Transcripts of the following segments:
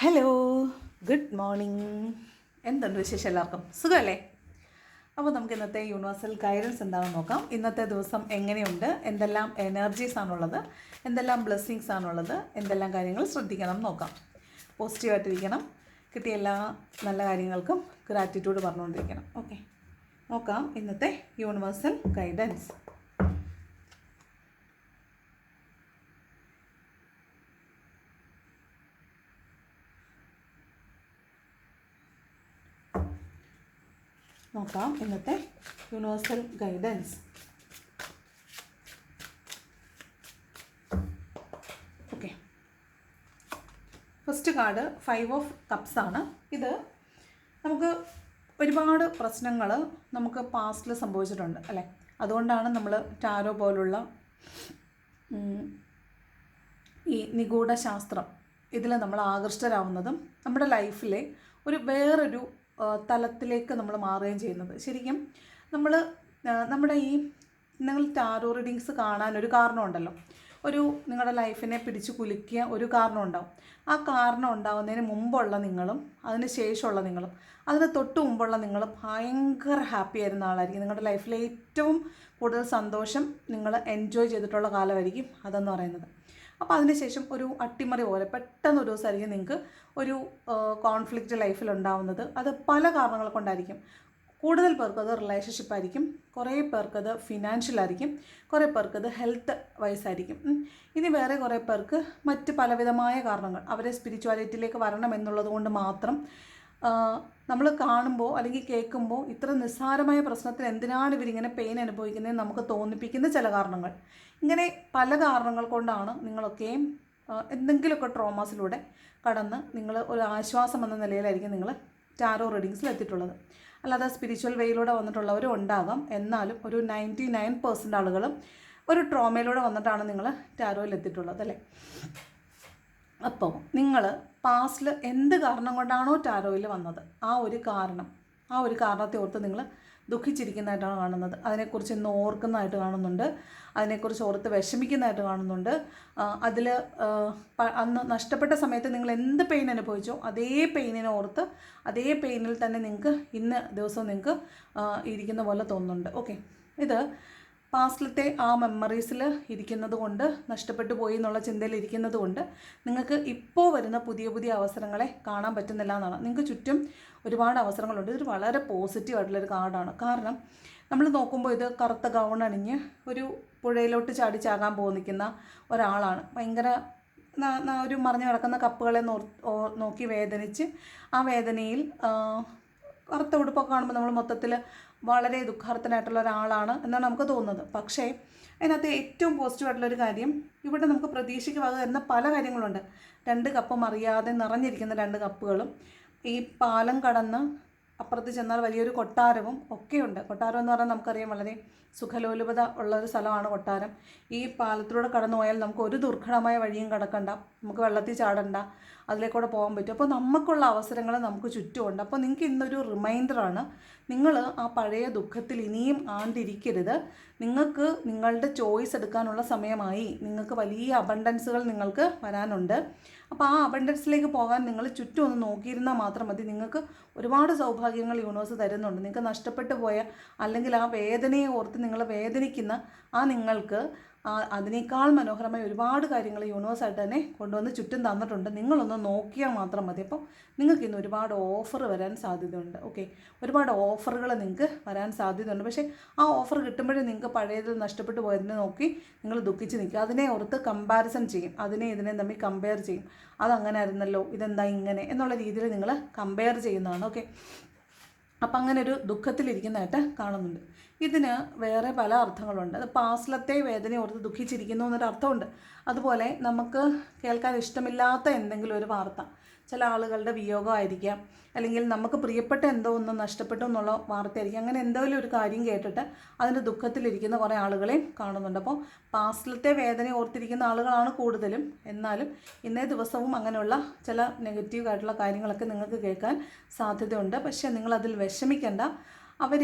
Hello, good morning. എന്തുണ്ട് വിശേഷം? എല്ലാവർക്കും സുഖമല്ലേ? അപ്പോൾ നമുക്ക് ഇന്നത്തെ യൂണിവേഴ്സൽ ഗൈഡൻസ് എന്താണെന്ന് നോക്കാം. ഇന്നത്തെ ദിവസം എങ്ങനെയുണ്ട്, എന്തെല്ലാം എനർജീസ് ആണുള്ളത്, എന്തെല്ലാം ബ്ലെസ്സിങ്സ് ആണുള്ളത്, എന്തെല്ലാം കാര്യങ്ങൾ ശ്രദ്ധിക്കണം നോക്കാം. പോസിറ്റീവായിട്ടിരിക്കണം, കിട്ടിയ എല്ലാ നല്ല കാര്യങ്ങൾക്കും ഗ്രാറ്റിറ്റ്യൂഡ് പറഞ്ഞുകൊണ്ടിരിക്കണം. ഓക്കെ, നോക്കാം ഇന്നത്തെ യൂണിവേഴ്സൽ ഗൈഡൻസ്. നോക്കാം ഇന്നത്തെ universal guidance. Okay, first card 5 of cups ആണ്. ഇത് നമുക്ക് ഒരുപാട് പ്രശ്നങ്ങൾ നമുക്ക് പാസ്റ്റിൽ സംഭവിച്ചിട്ടുണ്ട് അല്ലേ? അതുകൊണ്ടാണ് നമ്മൾ ടാരോ പോലുള്ള ഈ നിഗൂഢ ശാസ്ത്രം ഇതിൽ നമ്മൾ ആകൃഷ്ടരാകുന്നതും നമ്മുടെ ലൈഫിലെ വേറൊരു തലത്തിലേക്ക് നമ്മൾ മാറുകയും ചെയ്യുന്നത്. ശരിക്കും നമ്മുടെ ഈ നിങ്ങൾ ടാരോ റീഡിങ്സ് കാണാൻ ഒരു കാരണമുണ്ടല്ലോ. നിങ്ങളുടെ ലൈഫിനെ പിടിച്ചു കുലുക്കിയ ഒരു കാരണം ഉണ്ടാവും. ആ കാരണം ഉണ്ടാകുന്നതിന് മുമ്പുള്ള നിങ്ങളും അതിന് ശേഷമുള്ള നിങ്ങളും അതിന് തൊട്ട് മുമ്പുള്ള നിങ്ങളും ഭയങ്കര ഹാപ്പി ആയിരുന്ന ആളായിരിക്കും. നിങ്ങളുടെ ലൈഫിലെ ഏറ്റവും കൂടുതൽ സന്തോഷം നിങ്ങൾ എൻജോയ് ചെയ്തിട്ടുള്ള കാലമായിരിക്കും അതെന്ന് പറയുന്നത്. അപ്പോൾ അതിനുശേഷം ഒരു അട്ടിമറി പോലെ പെട്ടെന്ന് ഒരു ദിവസമായിരിക്കും നിങ്ങൾക്ക് ഒരു കോൺഫ്ലിക്റ്റ് ലൈഫിലുണ്ടാവുന്നത്. അത് പല കാരണങ്ങൾ കൊണ്ടായിരിക്കും. കൂടുതൽ പേർക്കത് റിലേഷൻഷിപ്പായിരിക്കും, കുറേ പേർക്കത് ഫിനാൻഷ്യലായിരിക്കും, കുറേ പേർക്കത് ഹെൽത്ത് വൈസായിരിക്കും. ഇനി വേറെ കുറേ പേർക്ക് മറ്റ് പലവിധമായ കാരണങ്ങൾ, അവരെ സ്പിരിച്വാലിറ്റിയിലേക്ക് വരണം എന്നുള്ളത് കൊണ്ട് മാത്രം നമ്മൾ കാണുമ്പോൾ അല്ലെങ്കിൽ കേൾക്കുമ്പോൾ ഇത്ര നിസ്സാരമായ പ്രശ്നത്തിന് എന്തിനാണ് ഇവരിങ്ങനെ പെയിൻ അനുഭവിക്കുന്നതെന്ന് നമുക്ക് തോന്നിപ്പിക്കുന്ന ചില കാരണങ്ങൾ. ഇങ്ങനെ പല കാരണങ്ങൾ കൊണ്ടാണ് നിങ്ങളൊക്കെയും എന്തെങ്കിലുമൊക്കെ ട്രോമാസിലൂടെ കടന്ന് നിങ്ങൾ ഒരു ആശ്വാസം എന്ന നിലയിലായിരിക്കും നിങ്ങൾ ടാരോ റീഡിങ്സിൽ എത്തിയിട്ടുള്ളത്. അല്ലാതെ സ്പിരിച്വൽ വേയിലൂടെ വന്നിട്ടുള്ളവരും ഉണ്ടാകാം. എന്നാലും ഒരു 99% ആളുകളും ഒരു ട്രോമയിലൂടെ വന്നിട്ടാണ് നിങ്ങൾ ടാരോയിൽ എത്തിയിട്ടുള്ളത് അല്ലേ? അപ്പോൾ നിങ്ങൾ പാസ്റ്റിൽ എന്ത് കാരണം കൊണ്ടാണോ ടാരോയിൽ വന്നത് ആ ഒരു കാരണത്തെ ഓർത്ത് നിങ്ങൾ ദുഃഖിച്ചിരിക്കുന്നതായിട്ടാണ് കാണുന്നത്. അതിനെക്കുറിച്ച് ഇന്ന് ഓർക്കുന്നതായിട്ട് കാണുന്നുണ്ട്, അതിനെക്കുറിച്ച് ഓർത്ത് വിഷമിക്കുന്നതായിട്ട് കാണുന്നുണ്ട്. അതിൽ അന്ന് നഷ്ടപ്പെട്ട സമയത്ത് നിങ്ങൾ എന്ത് പെയിൻ അനുഭവിച്ചോ അതേ പെയിനിനെ ഓർത്ത് അതേ പെയിനിൽ തന്നെ നിങ്ങൾക്ക് ഇന്ന് ദിവസം നിങ്ങൾക്ക് ഇരിക്കുന്ന പോലെ തോന്നുന്നുണ്ട്. ഓക്കെ, ഇത് പാസ്റ്റിലത്തെ ആ മെമ്മറീസിൽ ഇരിക്കുന്നത് കൊണ്ട്, നഷ്ടപ്പെട്ടു പോയി എന്നുള്ള ചിന്തയിൽ ഇരിക്കുന്നത് കൊണ്ട് നിങ്ങൾക്ക് ഇപ്പോൾ വരുന്ന പുതിയ പുതിയ അവസരങ്ങളെ കാണാൻ പറ്റുന്നില്ല എന്നാണ്. നിങ്ങൾക്ക് ചുറ്റും ഒരുപാട് അവസരങ്ങളുണ്ട്. ഇതൊരു വളരെ പോസിറ്റീവായിട്ടുള്ളൊരു കാർഡാണ്. കാരണം നമ്മൾ നോക്കുമ്പോൾ ഇത് കറുത്ത ഗൗൺ അണിഞ്ഞ് ഒരു പുഴയിലോട്ട് ചാടാൻ നിൽക്കുന്ന ഒരാളാണ്. ഭയങ്കര ഒരു മറിഞ്ഞു കിടക്കുന്ന കപ്പുകളെ നോക്കി വേദനിച്ച് ആ വേദനയിൽ കറുത്ത ഉടുപ്പൊക്കെ കാണുമ്പോൾ നമ്മൾ മൊത്തത്തിൽ വളരെ ദുഃഖാർത്ഥനായിട്ടുള്ള ഒരാളാണ് എന്നാണ് നമുക്ക് തോന്നുന്നത്. പക്ഷേ അതിനകത്ത് ഏറ്റവും പോസിറ്റീവായിട്ടുള്ളൊരു കാര്യം, ഇവിടെ നമുക്ക് പ്രതീക്ഷയ്ക്ക് വക തരുന്ന പല കാര്യങ്ങളുണ്ട്. 2 കപ്പും അറിയാതെ നിറഞ്ഞിരിക്കുന്ന 2 കപ്പുകളും, ഈ പാലം കടന്ന് അപ്പുറത്ത് ചെന്നാൽ വലിയൊരു കൊട്ടാരവും ഒക്കെയുണ്ട്. കൊട്ടാരം എന്ന് പറഞ്ഞാൽ നമുക്കറിയാം വളരെ സുഖലോലുപത ഉള്ളൊരു സ്ഥലമാണ് കൊട്ടാരം. ഈ പാലത്തിലൂടെ കടന്നു പോയാൽ നമുക്ക് ഒരു ദുർഘടമായ വഴിയും കടക്കണ്ട, നമുക്ക് വെള്ളത്തിൽ ചാടണ്ട, അതിലേക്കൂടെ പോകാൻ പറ്റും. അപ്പോൾ നമുക്കുള്ള അവസരങ്ങൾ നമുക്ക് ചുറ്റുമുണ്ട്. അപ്പോൾ നിങ്ങൾക്ക് ഇന്നൊരു റിമൈൻഡറാണ്, നിങ്ങൾ ആ പഴയ ദുഃഖത്തിൽ ഇനിയും ആണ്ടിരിക്കരുത്. നിങ്ങൾക്ക് നിങ്ങളുടെ ചോയ്സ് എടുക്കാനുള്ള സമയമായി. നിങ്ങൾക്ക് വലിയ അബണ്ടൻസുകൾ നിങ്ങൾക്ക് വരാനുണ്ട്. അപ്പോൾ ആ അബണ്ടൻസിലേക്ക് പോകാൻ നിങ്ങൾ ചുറ്റും ഒന്ന് നോക്കിയിരുന്നാൽ മാത്രം മതി. നിങ്ങൾക്ക് ഒരുപാട് സൗഭാഗ്യങ്ങൾ യൂണിവേഴ്സ് തരുന്നുണ്ട്. നിങ്ങൾക്ക് നഷ്ടപ്പെട്ടു പോയ അല്ലെങ്കിൽ ആ വേദനയെ ഓർത്ത് നിങ്ങൾ വേദനിക്കുന്ന ആ നിങ്ങൾക്ക് അതിനേക്കാൾ മനോഹരമായ ഒരുപാട് കാര്യങ്ങൾ യൂണിവേഴ്സായിട്ട് തന്നെ കൊണ്ടുവന്ന് ചുറ്റും തന്നിട്ടുണ്ട്. നിങ്ങളൊന്ന് നോക്കിയാൽ മാത്രം മതി. അപ്പോൾ നിങ്ങൾക്ക് ഇന്ന് ഒരുപാട് ഓഫർ വരാൻ സാധ്യതയുണ്ട്. ഓക്കെ, ഒരുപാട് ഓഫറുകൾ നിങ്ങൾക്ക് വരാൻ സാധ്യതയുണ്ട്. പക്ഷേ ആ ഓഫർ കിട്ടുമ്പോഴേ നിങ്ങൾക്ക് പഴയതിൽ നഷ്ടപ്പെട്ടു പോയതിനെ നോക്കി നിങ്ങൾ ദുഃഖിച്ച് നിൽക്കുക. അതിനെ ഓർത്ത് കമ്പാരിസൺ ചെയ്യും, ഇതിനെ തമ്മിൽ കമ്പയർ ചെയ്യും. അതങ്ങനെ ആയിരുന്നല്ലോ, ഇതെന്താ ഇങ്ങനെ എന്നുള്ള രീതിയിൽ നിങ്ങൾ കമ്പയർ ചെയ്യുന്നതാണ്. ഓക്കെ, അപ്പം അങ്ങനെ ഒരു ദുഃഖത്തിലിരിക്കുന്നതായിട്ട് കാണുന്നുണ്ട്. ഇതിന് വേറെ പല അർത്ഥങ്ങളുണ്ട്. അത് പാസ്റ്റിലത്തെ വേദന ഓർത്ത് ദുഃഖിച്ചിരിക്കുന്നു എന്നൊരു അർത്ഥമുണ്ട്. അതുപോലെ നമുക്ക് കേൾക്കാൻ ഇഷ്ടമില്ലാത്ത എന്തെങ്കിലും ഒരു വാർത്ത, ചില ആളുകളുടെ വിയോഗമായിരിക്കാം, അല്ലെങ്കിൽ നമുക്ക് പ്രിയപ്പെട്ട എന്തോ ഒന്ന് നഷ്ടപ്പെട്ടു എന്നുള്ള വാർത്തയായിരിക്കും. അങ്ങനെ എന്തെങ്കിലും ഒരു കാര്യം കേട്ടിട്ട് അതിൻ്റെ ദുഃഖത്തിലിരിക്കുന്ന കുറേ ആളുകളെയും കാണുന്നുണ്ട്. അപ്പോൾ പാസ്റ്റിലത്തെ വേദന ഓർത്തിരിക്കുന്ന ആളുകളാണ് കൂടുതലും. എന്നാലും ഇന്നേ ദിവസവും അങ്ങനെയുള്ള ചില നെഗറ്റീവായിട്ടുള്ള കാര്യങ്ങളൊക്കെ നിങ്ങൾക്ക് കേൾക്കാൻ സാധ്യതയുണ്ട്. പക്ഷേ നിങ്ങളതിൽ വിഷമിക്കേണ്ട. അവർ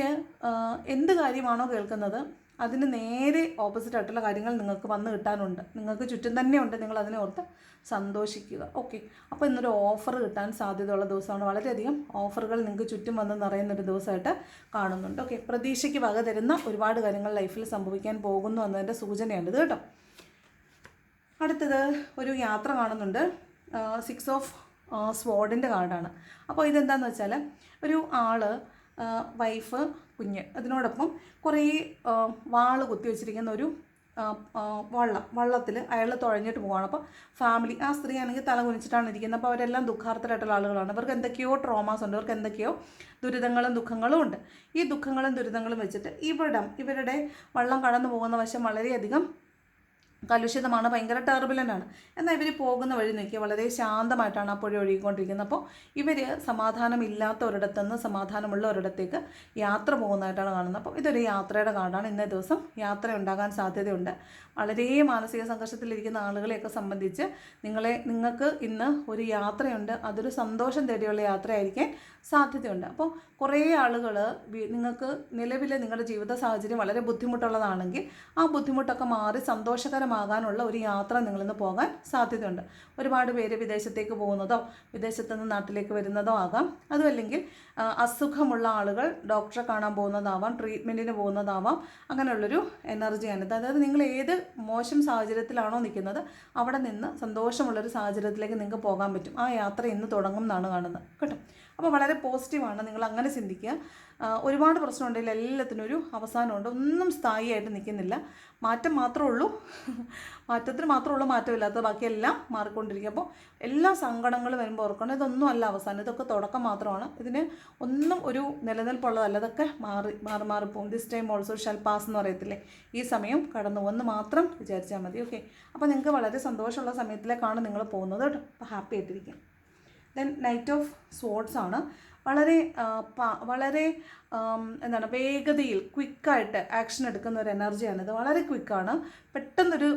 എന്ത് കാര്യമാണോ കേൾക്കുന്നത് അതിന് നേരെ ഓപ്പോസിറ്റ് ആയിട്ടുള്ള കാര്യങ്ങൾ നിങ്ങൾക്ക് വന്ന് കിട്ടാനുണ്ട്. നിങ്ങൾക്ക് ചുറ്റും തന്നെ ഉണ്ട്, നിങ്ങൾ അതിനെ ഓർത്ത് സന്തോഷിക്കുക. ഓക്കെ, അപ്പോൾ ഇന്നൊരു ഓഫർ കിട്ടാൻ സാധ്യതയുള്ള ദിവസമാണ്. വളരെയധികം ഓഫറുകൾ നിങ്ങൾക്ക് ചുറ്റും വന്ന് നിറയുന്നൊരു ദിവസമായിട്ട് കാണുന്നുണ്ട്. ഓക്കെ, പ്രതീക്ഷയ്ക്ക് വക തരുന്ന ഒരുപാട് കാര്യങ്ങൾ ലൈഫിൽ സംഭവിക്കാൻ പോകുന്നു എന്നതിൻ്റെ സൂചനയാണിത് കേട്ടോ. അടുത്തത് ഒരു യാത്ര കാണുന്നുണ്ട്. 6 ഓഫ് സ്വാർഡിൻ്റെ കാർഡാണ്. അപ്പോൾ ഇതെന്താണെന്ന് വെച്ചാൽ ഒരു ആള്, വൈഫ്, കുഞ്ഞ്, അതിനോടൊപ്പം കുറേ വാള് കുത്തി വെച്ചിരിക്കുന്ന ഒരു വള്ളത്തിൽ അയാൾ തുഴഞ്ഞിട്ട് പോവുകയാണ്. അപ്പോൾ ഫാമിലി, ആ സ്ത്രീ ആണെങ്കിൽ തല കുനിച്ചിട്ടാണ് ഇരിക്കുന്നത്. അപ്പോൾ അവരെല്ലാം ദുഃഖാർത്ഥരായിട്ടുള്ള ആളുകളാണ്. ഇവർക്ക് എന്തൊക്കെയോ ട്രോമാസ് ഉണ്ട്, ഇവർക്ക് എന്തൊക്കെയോ ദുരിതങ്ങളും ദുഃഖങ്ങളും ഉണ്ട്. ഈ ദുഃഖങ്ങളും ദുരിതങ്ങളും വെച്ചിട്ട് ഇവരുടെ വള്ളം കടന്നു പോകുന്ന വശം വളരെയധികം കലുഷിതമാണ്, ഭയങ്കര ടർബുലൻ്റാണ്. എന്നാൽ ഇവർ പോകുന്ന വഴി നോക്കിയാൽ വളരെ ശാന്തമായിട്ടാണ് ആ പുഴ ഒഴുകിക്കൊണ്ടിരിക്കുന്നത്. അപ്പോൾ ഇവർ സമാധാനമില്ലാത്ത ഒരിടത്തുനിന്ന് സമാധാനമുള്ള ഒരിടത്തേക്ക് യാത്ര പോകുന്നതായിട്ടാണ് കാണുന്നത്. അപ്പോൾ ഇതൊരു യാത്രയുടെ കാർഡാണ്. ഇന്നേ ദിവസം യാത്ര ഉണ്ടാകാൻ സാധ്യതയുണ്ട്. വളരെ മാനസിക സംഘർഷത്തിലിരിക്കുന്ന ആളുകളെയൊക്കെ സംബന്ധിച്ച് നിങ്ങൾക്ക് ഇന്ന് ഒരു യാത്രയുണ്ട്. അതൊരു സന്തോഷം തേടിയുള്ള യാത്രയായിരിക്കാൻ സാധ്യതയുണ്ട്. അപ്പോൾ കുറേ ആളുകൾ നിങ്ങൾക്ക് നിലവിൽ നിങ്ങളുടെ ജീവിത സാഹചര്യം വളരെ ബുദ്ധിമുട്ടുള്ളതാണെങ്കിൽ ആ ബുദ്ധിമുട്ടൊക്കെ മാറി സന്തോഷകരമാകാനുള്ള ഒരു യാത്ര നിങ്ങളിന്ന് പോകാൻ സാധ്യതയുണ്ട്. ഒരുപാട് പേര് വിദേശത്തേക്ക് പോകുന്നതോ വിദേശത്തു നിന്ന് നാട്ടിലേക്ക് വരുന്നതോ ആകാം. അതുമല്ലെങ്കിൽ അസുഖമുള്ള ആളുകൾ ഡോക്ടറെ കാണാൻ പോകുന്നതാവാം, ട്രീറ്റ്മെൻറ്റിന് പോകുന്നതാവാം. അങ്ങനെയുള്ളൊരു എനർജിയാണിത്. അതായത് നിങ്ങൾ ഏത് മോശം സാഹചര്യത്തിലാണോ നിൽക്കുന്നത് അവിടെ നിന്ന് സന്തോഷമുള്ളൊരു സാഹചര്യത്തിലേക്ക് നിങ്ങൾക്ക് പോകാൻ പറ്റും. ആ യാത്ര ഇന്ന് തുടങ്ങും എന്നാണ് കാണുന്നത് കേട്ടോ. അപ്പോൾ വളരെ പോസിറ്റീവാണ്, നിങ്ങൾ അങ്ങനെ ചിന്തിക്കുക. ഒരുപാട് പ്രശ്നമുണ്ടെങ്കിൽ എല്ലാത്തിനും ഒരു അവസാനമുണ്ട്. ഒന്നും സ്ഥായിയായിട്ട് നിൽക്കുന്നില്ല. മാറ്റം മാത്രമേ ഉള്ളൂ, മാറ്റത്തിന് മാത്രമേ ഉള്ളൂ മാറ്റമില്ലാത്തത്, ബാക്കിയെല്ലാം മാറിക്കൊണ്ടിരിക്കും. അപ്പോൾ എല്ലാ സങ്കടങ്ങളും വരുമ്പോൾ ഓർക്കണം, ഇതൊന്നും അല്ല അവസാനം, ഇതൊക്കെ തുടക്കം മാത്രമാണ്. ഇതിന് ഒന്നും ഒരു നിലനിൽപ്പുള്ളതല്ല, ഇതൊക്കെ മാറിപ്പോകും. This time also shall pass എന്ന് പറയത്തില്ലേ, ഈ സമയം കടന്നു പോകുമെന്ന് മാത്രം വിചാരിച്ചാൽ മതി. ഓക്കെ, അപ്പോൾ നിങ്ങൾക്ക് വളരെ സന്തോഷമുള്ള സമയത്തിലേക്കാണ് നിങ്ങൾ പോകുന്നത് കേട്ടോ. അപ്പോൾ ഹാപ്പി ആയിട്ടിരിക്കും. ദെൻ നൈറ്റ് ഓഫ് സ്വോർഡ്സ് ആണ്. വളരെ എന്താണ്, വേഗതയിൽ ക്വിക്കായിട്ട് ആക്ഷൻ എടുക്കുന്ന ഒരു എനർജിയാണിത്. വളരെ ക്വിക്കാണ്. പെട്ടെന്നൊരു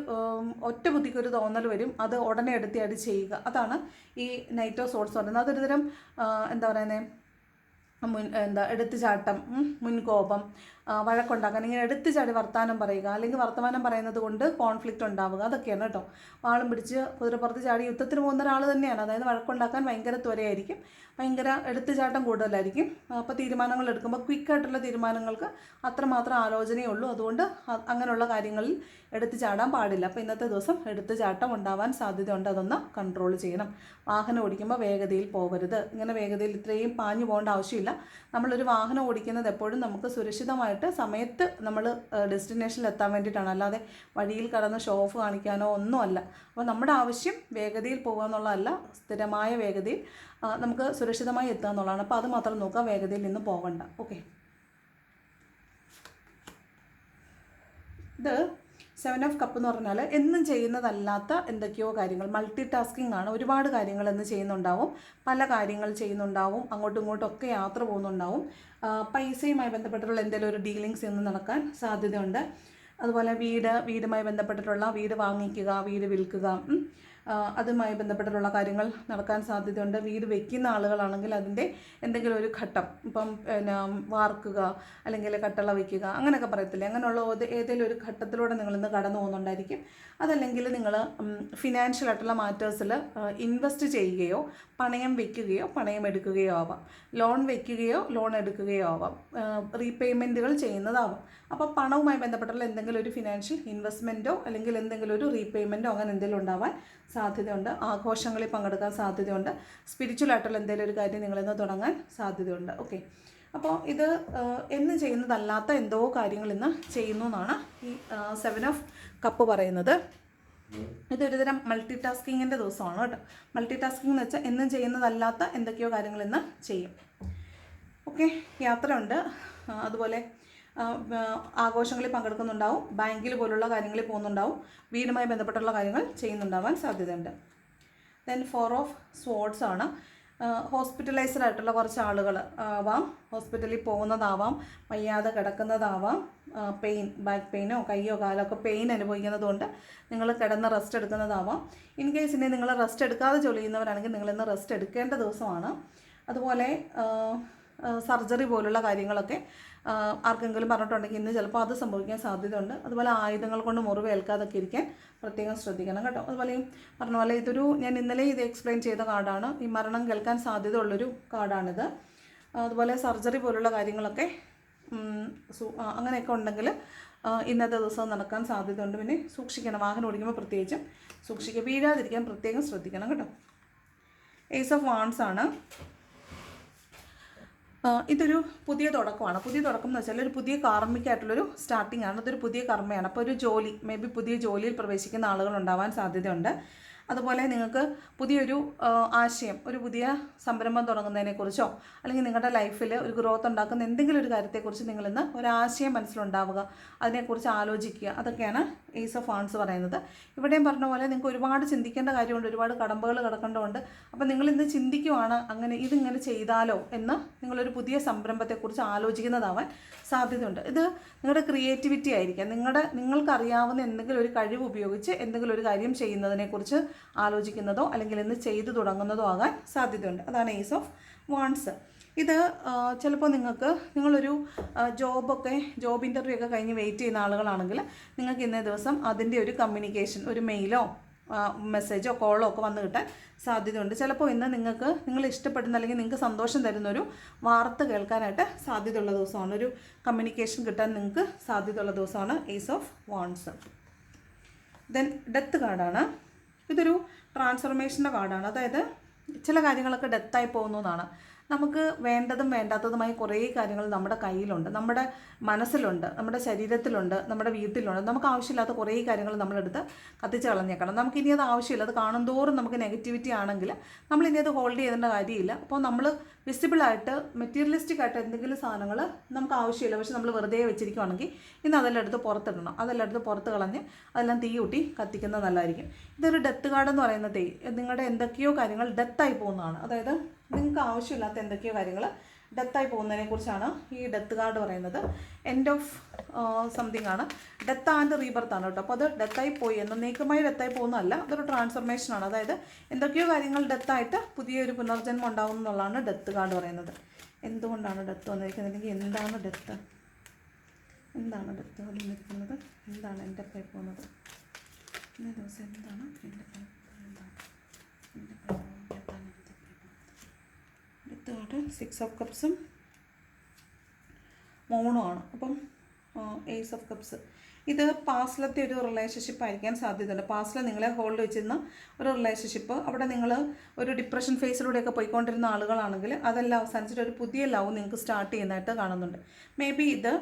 ഒറ്റ ബുദ്ധിക്കൊരു തോന്നൽ വരും, അത് ഉടനെ എടുത്തിയായിട്ട് ചെയ്യുക. അതാണ് ഈ നൈറ്റ് ഓഫ് സ്വോർഡ്സ് പറയുന്നത്. അതൊരു തരം എന്താ പറയുന്നത്, എടുത്തുചാട്ടം, മുൻകോപം, വഴക്കുണ്ടാക്കാൻ, ഇങ്ങനെ എടുത്തുചാടി വർത്തമാനം പറയുക, അല്ലെങ്കിൽ വർത്തമാനം പറയുന്നത് കൊണ്ട് കോൺഫ്ലിക്റ്റ് ഉണ്ടാവുക, അതൊക്കെയാണ് കേട്ടോ. വാളും പിടിച്ച് കുതിരപ്പുറത്ത് ചാടി യുദ്ധത്തിന് പോകുന്ന ഒരാൾ തന്നെയാണ്. അതായത് വഴക്കുണ്ടാക്കാൻ ഭയങ്കര ത്വരയായിരിക്കും, ഭയങ്കര എടുത്തുചാട്ടം കൂടുതലായിരിക്കും. അപ്പോൾ തീരുമാനങ്ങൾ എടുക്കുമ്പോൾ ക്വിക്കായിട്ടുള്ള തീരുമാനങ്ങൾക്ക് അത്രമാത്രം ആലോചനയേ ഉള്ളൂ. അതുകൊണ്ട് അങ്ങനെയുള്ള കാര്യങ്ങളിൽ എടുത്തു ചാടാൻ പാടില്ല. അപ്പോൾ ഇന്നത്തെ ദിവസം എടുത്തുചാട്ടം ഉണ്ടാവാൻ സാധ്യതയുണ്ട്, അതൊന്ന് കൺട്രോൾ ചെയ്യണം. വാഹനം ഓടിക്കുമ്പോൾ വേഗതയിൽ പോകരുത്. ഇങ്ങനെ വേഗതയിൽ ഇത്രയും പാഞ്ഞു പോകേണ്ട ആവശ്യമില്ല. നമ്മളൊരു വാഹനം ഓടിക്കുന്നത് എപ്പോഴും നമുക്ക് സുരക്ഷിതമായിട്ട് സമയത്ത് നമ്മൾ ഡെസ്റ്റിനേഷനിൽ എത്താൻ വേണ്ടിയിട്ടാണ്, അല്ലാതെ വഴിയിൽ കടന്ന് ഷോ ഓഫ് കാണിക്കാനോ ഒന്നുമല്ല. അപ്പോൾ നമ്മുടെ ആവശ്യം വേഗതയിൽ പോകുക എന്നുള്ളതല്ല, സ്ഥിരമായ വേഗതയിൽ നമുക്ക് സുരക്ഷിതമായി എത്തുക എന്നുള്ളതാണ്. അപ്പോൾ അത് മാത്രം നോക്കുക, വേഗതയിൽ നിന്ന് പോകണ്ട. ഓക്കെ, ഇത് 7 ഓഫ് കപ്പ് എന്ന് പറഞ്ഞാൽ എന്നും ചെയ്യുന്നതല്ലാത്ത എന്തൊക്കെയോ കാര്യങ്ങൾ, മൾട്ടി ടാസ്കിങ് ആണ്. ഒരുപാട് കാര്യങ്ങൾ എന്ന് ചെയ്യുന്നുണ്ടാവും, പല കാര്യങ്ങൾ ചെയ്യുന്നുണ്ടാവും, അങ്ങോട്ടും ഇങ്ങോട്ടും ഒക്കെ യാത്ര പോകുന്നുണ്ടാവും. പൈസയുമായി ബന്ധപ്പെട്ടുള്ള എന്തെങ്കിലും ഒരു ഡീലിങ്സ് ഇന്ന് നടക്കാൻ സാധ്യതയുണ്ട്. അതുപോലെ വീടുമായി ബന്ധപ്പെട്ടിട്ടുള്ള വീട് വാങ്ങിക്കുക, വീട് വിൽക്കുക, അതുമായി ബന്ധപ്പെട്ടിട്ടുള്ള കാര്യങ്ങൾ നടക്കാൻ സാധ്യതയുണ്ട്. വീട് വെക്കുന്ന ആളുകളാണെങ്കിൽ അതിൻ്റെ എന്തെങ്കിലും ഒരു ഘട്ടം, ഇപ്പം പിന്നെ വാർക്കുക അല്ലെങ്കിൽ കട്ടള വയ്ക്കുക അങ്ങനെയൊക്കെ പറയത്തില്ലേ, അങ്ങനെയുള്ള ഏതെങ്കിലും ഒരു ഘട്ടത്തിലൂടെ നിങ്ങളിന്ന് കടന്നു പോകുന്നുണ്ടായിരിക്കും. അതല്ലെങ്കിൽ നിങ്ങൾ ഫിനാൻഷ്യൽ ആയിട്ടുള്ള മാറ്റേഴ്സിൽ ഇൻവെസ്റ്റ് ചെയ്യുകയോ പണയം വയ്ക്കുകയോ പണയം എടുക്കുകയോ ആവാം, ലോൺ വയ്ക്കുകയോ ലോൺ എടുക്കുകയോ ആവാം, റീപേയ്മെൻറ്റുകൾ ചെയ്യുന്നതാവാം. അപ്പോൾ പണവുമായി ബന്ധപ്പെട്ടുള്ള എന്തെങ്കിലും ഒരു ഫിനാൻഷ്യൽ ഇൻവെസ്റ്റ്മെൻറ്റോ അല്ലെങ്കിൽ എന്തെങ്കിലും ഒരു റീപേയ്മെൻറ്റോ അങ്ങനെ എന്തെങ്കിലും ഉണ്ടാവാൻ സാധ്യതയുണ്ട്. ആഘോഷങ്ങളിൽ പങ്കെടുക്കാൻ സാധ്യതയുണ്ട്. സ്പിരിച്വൽ ആയിട്ടുള്ള എന്തെങ്കിലും ഒരു കാര്യം നിങ്ങളിന്ന് തുടങ്ങാൻ സാധ്യതയുണ്ട്. ഓക്കെ, അപ്പോൾ ഇത് എന്ന് ചെയ്യുന്നതല്ലാത്ത എന്തോ കാര്യങ്ങൾ ഇന്ന് ചെയ്യുന്നു എന്നാണ് ഈ 7 ഓഫ് കപ്പ് പറയുന്നത്. ഇതൊരു തരം മൾട്ടി ടാസ്കിങ്ങിൻ്റെ ദിവസമാണ് കേട്ടോ. മൾട്ടി ടാസ്കിങ് എന്ന് വെച്ചാൽ എന്നും ചെയ്യുന്നതല്ലാത്ത എന്തൊക്കെയോ കാര്യങ്ങൾ ഇന്ന് ചെയ്യും. ഓക്കെ, യാത്രയുണ്ട്, അതുപോലെ ആഘോഷങ്ങളിൽ പങ്കെടുക്കുന്നുണ്ടാവും, ബാങ്കിൽ പോലുള്ള കാര്യങ്ങളിൽ പോകുന്നുണ്ടാവും, വീടുമായി ബന്ധപ്പെട്ടുള്ള കാര്യങ്ങൾ ചെയ്യുന്നുണ്ടാവാൻ സാധ്യതയുണ്ട്. ദെൻ 4 ഓഫ് സ്വോർഡ്സ് ആണ്. ഹോസ്പിറ്റലൈസ്ഡ് ആയിട്ടുള്ള കുറച്ച് ആളുകൾ ആവാം, ഹോസ്പിറ്റലിൽ പോകുന്നതാവാം, വയ്യാതെ കിടക്കുന്നതാവാം, ബാക്ക് പെയിനോ കയ്യോ കാലോ ഒക്കെ പെയിൻ അനുഭവിക്കുന്നതുകൊണ്ട് നിങ്ങൾ കിടന്ന് റെസ്റ്റ് എടുക്കുന്നതാവാം. ഇൻ കേസ് ഇനി നിങ്ങൾ റെസ്റ്റ് എടുക്കാതെ ജോലി ചെയ്യുന്നവരാണെങ്കിൽ നിങ്ങളിന്ന് റെസ്റ്റ് എടുക്കേണ്ട ദിവസമാണ്. അതുപോലെ സർജറി പോലുള്ള കാര്യങ്ങളൊക്കെ ആർക്കെങ്കിലും പറഞ്ഞിട്ടുണ്ടെങ്കിൽ ഇന്ന് ചിലപ്പോൾ അത് സംഭവിക്കാൻ സാധ്യതയുണ്ട്. അതുപോലെ ആയുധങ്ങൾ കൊണ്ട് മുറിവ് ഏൽക്കാതൊക്കെ ഇരിക്കാൻ പ്രത്യേകം ശ്രദ്ധിക്കണം കേട്ടോ. അതുപോലെ പറഞ്ഞ പോലെ ഞാൻ ഇന്നലെ ഇത് എക്സ്പ്ലെയിൻ ചെയ്ത കാർഡാണ്. ഈ മരണം കേൾക്കാൻ സാധ്യതയുള്ളൊരു കാർഡാണിത്. അതുപോലെ സർജറി പോലുള്ള കാര്യങ്ങളൊക്കെ അങ്ങനെയൊക്കെ ഉണ്ടെങ്കിൽ ഇന്നത്തെ ദിവസം നടക്കാൻ സാധ്യതയുണ്ട്. പിന്നെ സൂക്ഷിക്കണം, വാഹനം ഓടിക്കുമ്പോൾ പ്രത്യേകിച്ചും സൂക്ഷിക്കുക, വീഴാതിരിക്കാൻ പ്രത്യേകം ശ്രദ്ധിക്കണം കേട്ടോ. ഏസ് ഓഫ് വാൺസ് ആണ്. ഇതൊരു പുതിയ തുടക്കമാണ്. പുതിയ തുടക്കം എന്ന് വെച്ചാൽ ഒരു പുതിയ കാർമ്മികമായിട്ടുള്ളൊരു സ്റ്റാർട്ടിംഗ് ആണ്. ഇതൊരു പുതിയ കർമ്മയാണ്. അപ്പോൾ ഒരു ജോലി, മേ ബി പുതിയ ജോലിയിൽ പ്രവേശിക്കുന്ന ആളുകൾ ഉണ്ടാവാൻ സാധ്യതയുണ്ട്. അതുപോലെ നിങ്ങൾക്ക് പുതിയൊരു ആശയം, ഒരു പുതിയ സംരംഭം തുടങ്ങുന്നതിനെക്കുറിച്ചോ അല്ലെങ്കിൽ നിങ്ങളുടെ ലൈഫിൽ ഒരു ഗ്രോത്ത് ഉണ്ടാക്കുന്ന എന്തെങ്കിലും ഒരു കാര്യത്തെക്കുറിച്ച് നിങ്ങളിന്ന് ഒരാശയം മനസ്സിലുണ്ടാവുക, അതിനെക്കുറിച്ച് ആലോചിക്കുക, അതൊക്കെയാണ് ഏസ് ഓഫ് വാൺസ് പറയുന്നത്. ഇവിടെയും പറഞ്ഞ പോലെ നിങ്ങൾക്ക് ഒരുപാട് ചിന്തിക്കേണ്ട കാര്യമുണ്ട്, ഒരുപാട് കടമ്പകൾ കിടക്കേണ്ടതുണ്ട്. അപ്പോൾ നിങ്ങളിന്ന് ചിന്തിക്കുവാണ്, ഇതിങ്ങനെ ചെയ്താലോ എന്ന് നിങ്ങളൊരു പുതിയ സംരംഭത്തെക്കുറിച്ച് ആലോചിക്കുന്നതാവാൻ സാധ്യതയുണ്ട്. ഇത് നിങ്ങളുടെ ക്രിയേറ്റിവിറ്റി ആയിരിക്കാം. നിങ്ങൾക്കറിയാവുന്ന എന്തെങ്കിലും ഒരു കഴിവ് ഉപയോഗിച്ച് എന്തെങ്കിലും ഒരു കാര്യം ചെയ്യുന്നതിനെക്കുറിച്ച് ആലോചിക്കുന്നതോ അല്ലെങ്കിൽ ഇന്ന് ചെയ്തു തുടങ്ങുന്നതോ ആകാൻ സാധ്യതയുണ്ട്. അതാണ് ഏസ് ഓഫ് വാൺസ്. ഇത് ചിലപ്പോൾ നിങ്ങളൊരു ജോബ് ഇൻ്റർവ്യൂ ഒക്കെ കഴിഞ്ഞ് വെയിറ്റ് ചെയ്യുന്ന ആളുകളാണെങ്കിൽ നിങ്ങൾക്ക് ഇന്നേ ദിവസം അതിൻ്റെ ഒരു കമ്മ്യൂണിക്കേഷൻ, ഒരു മെയിലോ മെസ്സേജോ കോളോ ഒക്കെ വന്നു കിട്ടാൻ സാധ്യതയുണ്ട്. ചിലപ്പോൾ ഇന്ന് നിങ്ങൾ ഇഷ്ടപ്പെടുന്ന അല്ലെങ്കിൽ നിങ്ങൾക്ക് സന്തോഷം തരുന്നൊരു വാർത്ത കേൾക്കാനായിട്ട് സാധ്യതയുള്ള ദിവസമാണ്. ഒരു കമ്മ്യൂണിക്കേഷൻ കിട്ടാൻ നിങ്ങൾക്ക് സാധ്യതയുള്ള ദിവസമാണ് ace of wands. Then death കാർഡാണ്. ഇതൊരു ട്രാൻസ്ഫർമേഷൻ്റെ കാർഡാണ്. അതായത് ചില കാര്യങ്ങളൊക്കെ ഡെത്തായി പോകുന്നതാണ്. നമുക്ക് വേണ്ടതും വേണ്ടാത്തതുമായി കുറേ കാര്യങ്ങൾ നമ്മുടെ കയ്യിലുണ്ട്, നമ്മുടെ മനസ്സിലുണ്ട്, നമ്മുടെ ശരീരത്തിലുണ്ട്, നമ്മുടെ വീട്ടിലുണ്ട്. നമുക്ക് ആവശ്യമില്ലാത്ത കുറേ കാര്യങ്ങൾ നമ്മളെടുത്ത് കത്തിച്ച് കളഞ്ഞേക്കണം. നമുക്കിനി അത് ആവശ്യമില്ല. അത് കാണുന്തോറും നമുക്ക് നെഗറ്റിവിറ്റി ആണെങ്കിൽ നമ്മളിനി അത് ഹോൾഡ് ചെയ്യേണ്ട കാര്യമില്ല. അപ്പോൾ നമ്മൾ വിസിബിളായിട്ട് മെറ്റീരിയലിസ്റ്റിക് ആയിട്ട് എന്തെങ്കിലും സാധനങ്ങൾ നമുക്ക് ആവശ്യമില്ല, പക്ഷെ നമ്മൾ വെറുതെ വെച്ചിരിക്കുകയാണെങ്കിൽ ഇന്ന് അതെല്ലാം എടുത്ത് പുറത്തിടണം. അതെല്ലാം എടുത്ത് പുറത്ത് കളഞ്ഞ് അതെല്ലാം തീ കൂട്ടി കത്തിക്കുന്നത് നല്ലതായിരിക്കും. ഇതൊരു ഡെത്ത് കാർഡ് എന്ന് പറയുന്നത് നിങ്ങളുടെ എന്തൊക്കെയോ കാര്യങ്ങൾ ഡെത്തായി പോകുന്നതാണ്. അതായത് നിങ്ങൾക്ക് ആവശ്യമില്ലാത്ത എന്തൊക്കെയോ കാര്യങ്ങൾ ഡെത്തായി പോകുന്നതിനെക്കുറിച്ചാണ് ഈ ഡെത്ത് കാർഡ് പറയുന്നത്. എൻഡ് ഓഫ് സംതിങ് ആണ്. ഡെത്ത് ആൻഡ് റീബർത്ത് ആണ് കേട്ടോ. അപ്പോൾ അത് ഡെത്തായി പോയി, എന്നേക്കുമായി ഡെത്തായി പോകുന്നതല്ല, അതൊരു ട്രാൻസ്ഫർമേഷനാണ്. അതായത് എന്തൊക്കെയോ കാര്യങ്ങൾ ഡെത്തായിട്ട് പുതിയൊരു പുനർജന്മം ഉണ്ടാകും എന്നുള്ളതാണ് ഡെത്ത് കാർഡ് പറയുന്നത്. എന്തുകൊണ്ടാണ് ഡെത്ത് വന്നിരിക്കുന്നത്? എന്താണ് ഡെത്ത് വന്നിരിക്കുന്നത്? എന്താണ് എൻ്റെ പൈ പോകുന്നത്? ഇന്നേ ദിവസം എന്താണ് എൻ്റെ പൈ? ഡെത്ത് 6 ഓഫ് കപ്സും മൂണുമാണ്. അപ്പം ഏസ് ഓഫ് കപ്സ് ഇത് പാസ്റ്റിലത്തെ ഒരു റിലേഷൻഷിപ്പ് ആയിരിക്കാൻ സാധ്യതയുണ്ട്. പാസ്റ്റിൽ നിങ്ങളെ ഹോൾഡ് വെച്ചിരുന്ന ഒരു റിലേഷൻഷിപ്പ്, അവിടെ നിങ്ങൾ ഒരു ഡിപ്രഷൻ ഫേസിലൂടെയൊക്കെ പോയിക്കൊണ്ടിരുന്ന ആളുകളാണെങ്കിൽ അതെല്ലാം അവസാനിച്ചിട്ട് ഒരു പുതിയ ലവ് നിങ്ങൾക്ക് സ്റ്റാർട്ട് ചെയ്യുന്നതായിട്ട് കാണുന്നുണ്ട്. മേ ബി ഇത്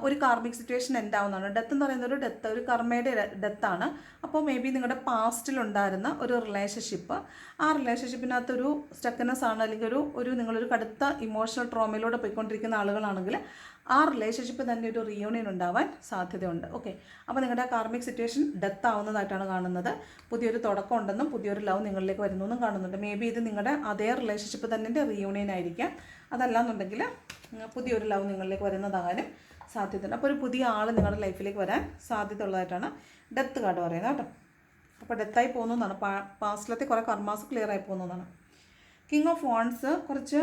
ഒരു കാർമിക് സിറ്റുവേഷൻ ഉണ്ടാവുന്നതാണ്. ഡെത്ത് എന്ന് പറയുന്നത് ഒരു കർമ്മയുടെ ഡെത്താണ്. അപ്പോൾ മേ ബി നിങ്ങളുടെ പാസ്റ്റിലുണ്ടായിരുന്ന ഒരു റിലേഷൻഷിപ്പ്, ആ റിലേഷൻഷിപ്പിനകത്തൊരു സ്റ്റക്കനെസ് ആണ്, അല്ലെങ്കിൽ നിങ്ങളൊരു കടുത്ത ഇമോഷണൽ ട്രോമയിലൂടെ പോയിക്കൊണ്ടിരിക്കുന്ന ആളുകളാണെങ്കിൽ ആ റിലേഷൻഷിപ്പ് തന്നെ ഒരു റീയൂണിയൻ ഉണ്ടാവാൻ സാധ്യതയുണ്ട്. ഓക്കെ, അപ്പോൾ നിങ്ങളുടെ കാർമിക് സിറ്റുവേഷൻ ഡെത്ത് ആവുന്നതായിട്ടാണ് കാണുന്നത്. പുതിയൊരു തുടക്കം ഉണ്ടെന്നും പുതിയൊരു ലവ് നിങ്ങളിലേക്ക് വരുന്നതെന്നും കാണുന്നുണ്ട്. മേ ബി ഇത് നിങ്ങളുടെ അതേ റിലേഷൻഷിപ്പ് തന്നെ റീയൂണിയൻ ആയിരിക്കാം. അതല്ലാന്നുണ്ടെങ്കിൽ പുതിയൊരു ലവ് നിങ്ങളിലേക്ക് വരുന്നതാകാനും സാധ്യതയുണ്ട്. അപ്പോൾ ഒരു പുതിയ ആൾ നിങ്ങളുടെ ലൈഫിലേക്ക് വരാൻ സാധ്യത ഉള്ളതായിട്ടാണ് ഡെത്ത് കാർഡ് പറയുന്നത് കേട്ടോ. അപ്പോൾ ഡെത്തായി പോകുന്നതാണ്, പാസ്റ്റിലത്തെ കുറേ കർമാസ് ക്ലിയർ ആയി പോകുന്നതാണ്. കിങ് ഓഫ് വാൺസ് കുറച്ച്